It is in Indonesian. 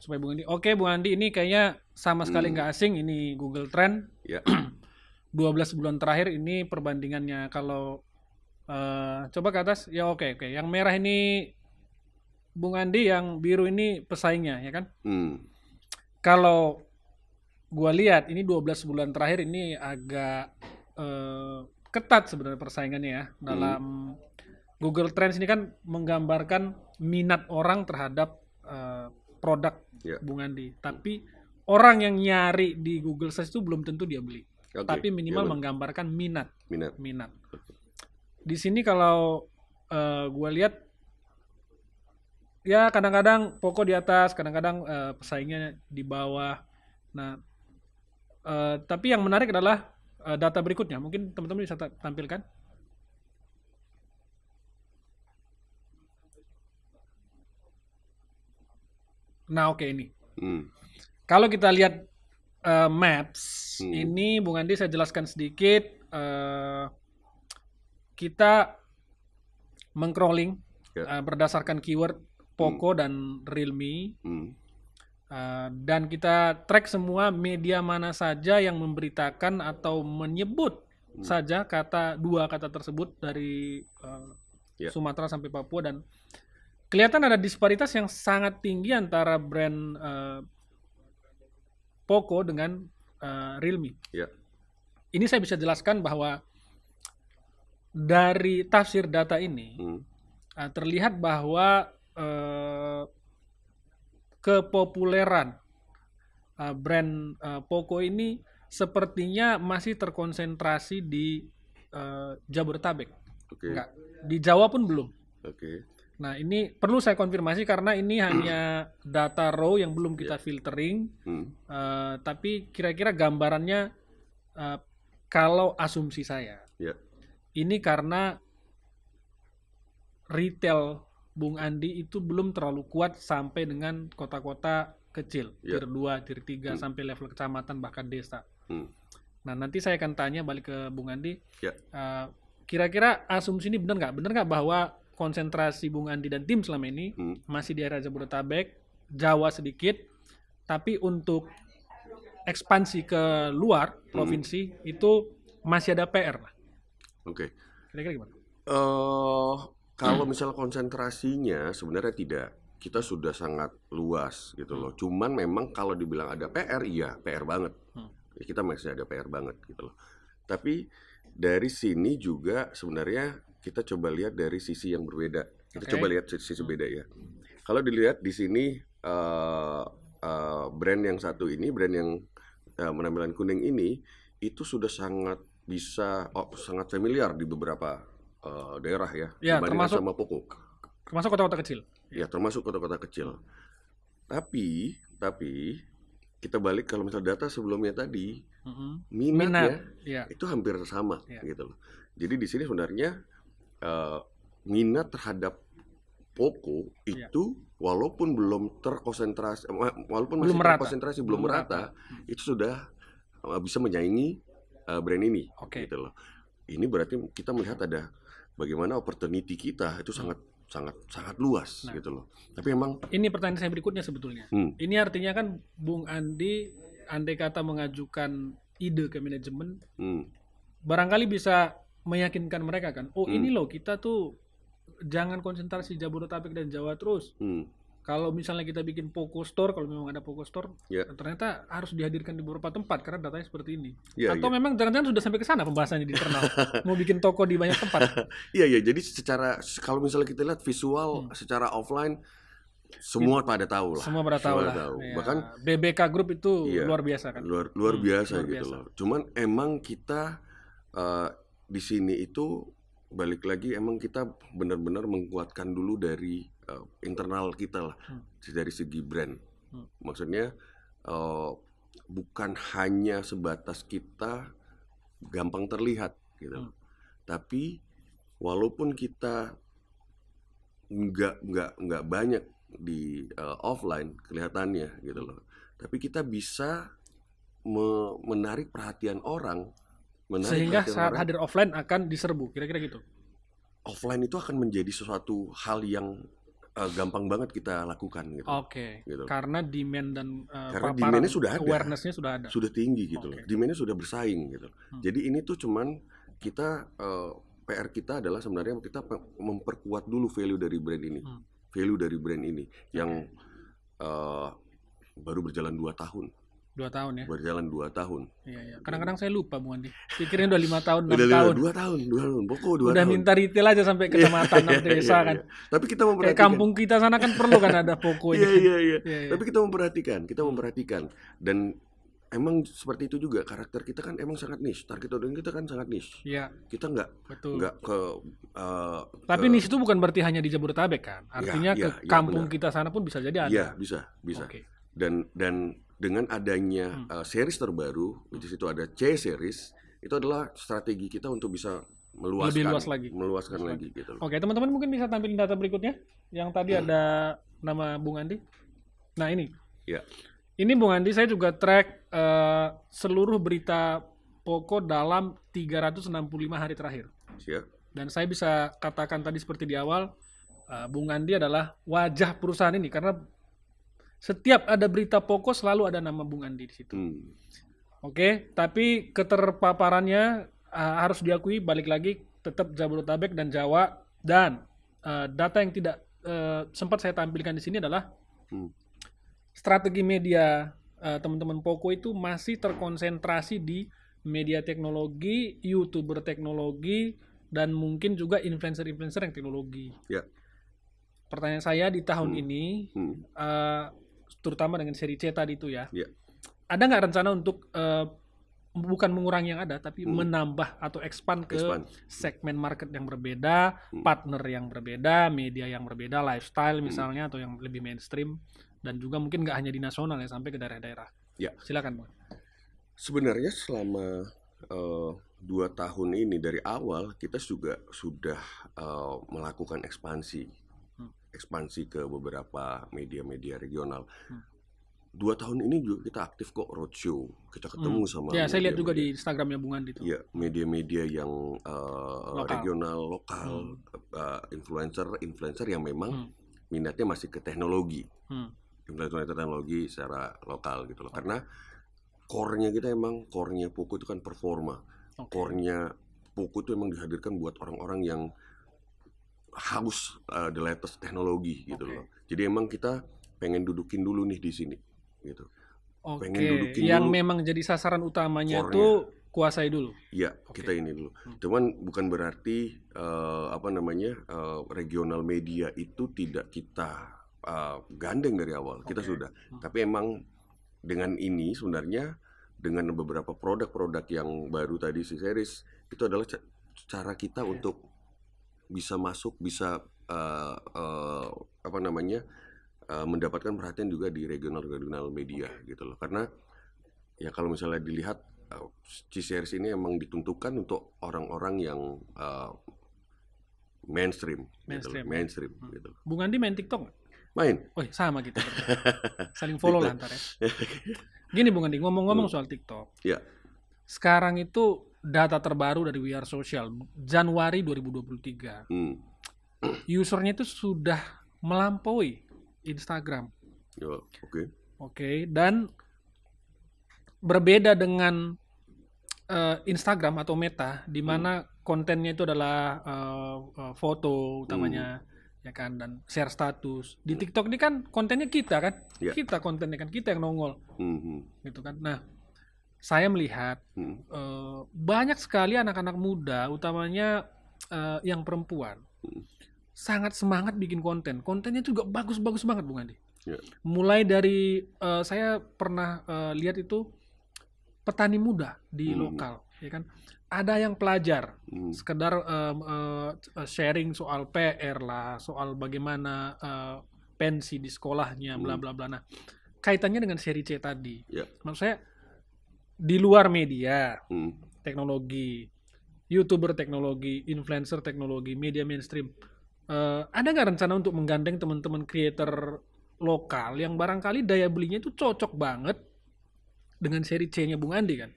supaya Bung Andi. Oke, Bung Andi ini kayaknya sama sekali nggak asing. Ini Google Trend. Ya. 12 bulan terakhir ini perbandingannya. Kalau coba ke atas, ya oke. Yang merah ini Bung Andi, yang biru ini pesaingnya, ya kan? Kalau gua lihat ini 12 bulan terakhir ini agak ketat sebenarnya persaingannya ya. Dalam Google Trends ini kan menggambarkan minat orang terhadap produk Bung Andi. Tapi orang yang nyari di Google Search itu belum tentu dia beli. Tapi minimal menggambarkan minat. Di sini kalau gue lihat ya kadang-kadang Poco di atas, kadang-kadang pesaingnya di bawah. Nah, tapi yang menarik adalah data berikutnya. Mungkin teman-teman bisa tampilkan. Nah, oke ini. Kalau kita lihat Maps, ini Bung Andi saya jelaskan sedikit. Kita mengcrawling berdasarkan keyword Poco dan Realme. Dan kita track semua media mana saja yang memberitakan atau menyebut saja dua kata tersebut dari Sumatera sampai Papua, dan kelihatan ada disparitas yang sangat tinggi antara brand Poco dengan Realme. Ini saya bisa jelaskan bahwa dari tafsir data ini terlihat bahwa kepopuleran brand Poco ini sepertinya masih terkonsentrasi di Jabodetabek. Enggak, di Jawa pun belum. Nah, ini perlu saya konfirmasi karena ini hanya data raw yang belum kita filtering. Tapi kira-kira gambarannya kalau asumsi saya, ini karena retail Bung Andi itu belum terlalu kuat sampai dengan kota-kota kecil, tier 2, tier 3 sampai level kecamatan bahkan desa. Nah, nanti saya akan tanya balik ke Bung Andi. Kira-kira asumsi ini benar nggak? Benar nggak bahwa konsentrasi Bung Andi dan tim selama ini masih di area Jabodetabek, Jawa sedikit, tapi untuk ekspansi ke luar provinsi itu masih ada PR lah. Kira-kira gimana? Kalau misalnya konsentrasinya sebenarnya tidak, kita sudah sangat luas gitu loh. Cuman memang kalau dibilang ada PR, iya PR banget. Kita masih ada PR banget gitu loh. Tapi dari sini juga sebenarnya kita coba lihat dari sisi yang berbeda. Kita coba lihat sisi beda ya. Kalau dilihat di sini brand yang satu ini, brand yang penampilan kuning ini itu sudah sangat bisa sangat familiar di beberapa daerah ya, dibandingkan sama Poco. Termasuk kota-kota kecil. Ya, termasuk kota-kota kecil. Tapi kita balik kalau misal data sebelumnya tadi, minatnya itu hampir sama gitu loh. Jadi di sini sebenarnya minat terhadap Poco itu walaupun belum terkonsentrasi, walaupun masih terkonsentrasi belum merata, itu sudah bisa menyaingi brand ini gitu loh. Ini berarti kita melihat ada bagaimana opportunity kita itu sangat luas gitu loh. Tapi emang ini pertanyaan saya berikutnya sebetulnya. Ini artinya kan Bung Andi andai kata mengajukan ide ke manajemen, barangkali bisa meyakinkan mereka kan. Ini loh kita tuh jangan konsentrasi Jabodetabek dan Jawa terus. Kalau misalnya kita bikin Poco Store, kalau memang ada Poco Store, ternyata harus dihadirkan di beberapa tempat karena datanya seperti ini. Atau memang jangan-jangan sudah sampai ke sana pembahasannya di internal, mau bikin toko di banyak tempat. Iya, jadi kalau misalnya kita lihat visual secara offline, semua pada tahu lah. Semua pada tahu lah. Ya. Bahkan BBK Group itu luar biasa kan. Luar biasa gitu loh. Cuman emang kita di sini itu balik lagi emang kita benar-benar menguatkan dulu dari internal kita lah, dari segi brand. Maksudnya bukan hanya sebatas kita gampang terlihat gitu. Tapi walaupun kita nggak banyak di offline kelihatannya gitu loh, tapi kita bisa menarik perhatian orang. Sehingga saat hadir offline akan diserbu, kira-kira gitu. Offline itu akan menjadi sesuatu hal yang gampang banget kita lakukan gitu. Oke. Gitu. Karena demand dan karena demand-nya sudah ada, awareness-nya sudah ada, sudah tinggi gitu loh. Demand-nya sudah bersaing gitu. Jadi ini tuh cuman kita PR kita adalah sebenarnya kita memperkuat dulu value dari brand ini, value dari brand ini yang baru berjalan 2 tahun. 2 tahun ya? Berjalan 2 tahun. Iya. Kadang-kadang saya lupa Bung Andi. Pikirnya udah 5 tahun, 6 udah tahun. 2 tahun. Pokok 2 udah tahun. Minta retail aja sampai kecamatan dan desa kan. Tapi kita memperhatikan. Kayak kampung kita sana kan perlu kan ada pokoknya. Iya. Tapi kita memperhatikan. Dan emang seperti itu juga, karakter kita kan emang sangat niche. Target audience kita kan sangat niche. Iya. Kita nggak ke tapi niche itu bukan berarti hanya di Jabodetabek kan. Artinya ke kampung kita sana pun bisa jadi ada. Iya, bisa. Okay. Dan dengan adanya series terbaru, di situ ada C series, itu adalah strategi kita untuk bisa meluaskan lagi gitu. Oke, teman-teman mungkin bisa tampilin data berikutnya. Yang tadi ada nama Bung Andi. Nah, ini. Ya. Ini Bung Andi, saya juga track seluruh berita pokok dalam 365 hari terakhir. Siap. Dan saya bisa katakan tadi seperti di awal, Bung Andi adalah wajah perusahaan ini karena setiap ada berita pokok selalu ada nama Bung Andi di situ. Oke, tapi keterpaparannya harus diakui, balik lagi tetap Jabodetabek dan Jawa, dan data yang tidak sempat saya tampilkan di sini adalah strategi media teman-teman Poko itu masih terkonsentrasi di media teknologi, YouTuber teknologi, dan mungkin juga influencer-influencer yang teknologi. Ya. Pertanyaan saya di tahun ini, terutama dengan seri C tadi itu ya, ada nggak rencana untuk bukan mengurangi yang ada, tapi menambah atau expand ke segmen market yang berbeda, partner yang berbeda, media yang berbeda, lifestyle misalnya, atau yang lebih mainstream, dan juga mungkin nggak hanya di nasional ya, sampai ke daerah-daerah. Ya. Silakan Bang. Sebenarnya selama 2 tahun ini dari awal kita juga sudah melakukan ekspansi ke beberapa media-media regional. 2 tahun ini juga kita aktif kok roadshow, kita ketemu sama. Ya, saya lihat juga di Instagramnya Bung Andi itu. Iya, media-media yang regional, lokal, influencer yang memang minatnya masih ke teknologi, influencer teknologi secara lokal gitu loh. Karena core-nya Poko itu kan performa, core-nya Poko itu emang dihadirkan buat orang-orang yang haus the latest teknologi gitu loh. Jadi emang kita pengen dudukin dulu nih di sini gitu. Pengen dudukin yang dulu, memang jadi sasaran utamanya tuh kuasai dulu. Iya, kita ini dulu. Cuman bukan berarti regional media itu tidak kita gandeng dari awal. Kita sudah. Tapi emang dengan ini sebenarnya dengan beberapa produk-produk yang baru tadi si series itu adalah cara kita untuk bisa masuk, bisa mendapatkan perhatian juga di regional media gitu loh. Karena ya kalau misalnya dilihat C-Series ini emang ditentukan untuk orang-orang yang mainstream. Mainstream gitu. Bung Andi main TikTok nggak? Main. Oh sama gitu. Saling follow lah antar ya. Gini Bung Andi, ngomong-ngomong soal TikTok. Ya. Sekarang itu data terbaru dari We Are Social, Januari 2023. Usernya itu sudah melampaui Instagram. Oke. Dan berbeda dengan Instagram atau Meta, di mana kontennya itu adalah foto utamanya, ya kan, dan share status. Di TikTok ini kan kontennya kita kan, kita kontennya kan, kita yang nongol, gitu kan. Nah, saya melihat banyak sekali anak-anak muda, utamanya yang perempuan, sangat semangat bikin konten. Kontennya juga bagus-bagus banget, Bung Andi. Mulai dari saya pernah lihat itu petani muda di lokal, ya kan. Ada yang pelajar, sekedar sharing soal PR lah, soal bagaimana pensi di sekolahnya, bla bla bla. Nah, kaitannya dengan seri C tadi, maksud saya di luar media, teknologi, YouTuber teknologi, influencer teknologi, media mainstream, ada nggak rencana untuk menggandeng teman-teman creator lokal yang barangkali daya belinya itu cocok banget dengan seri C-nya Bung Andi kan?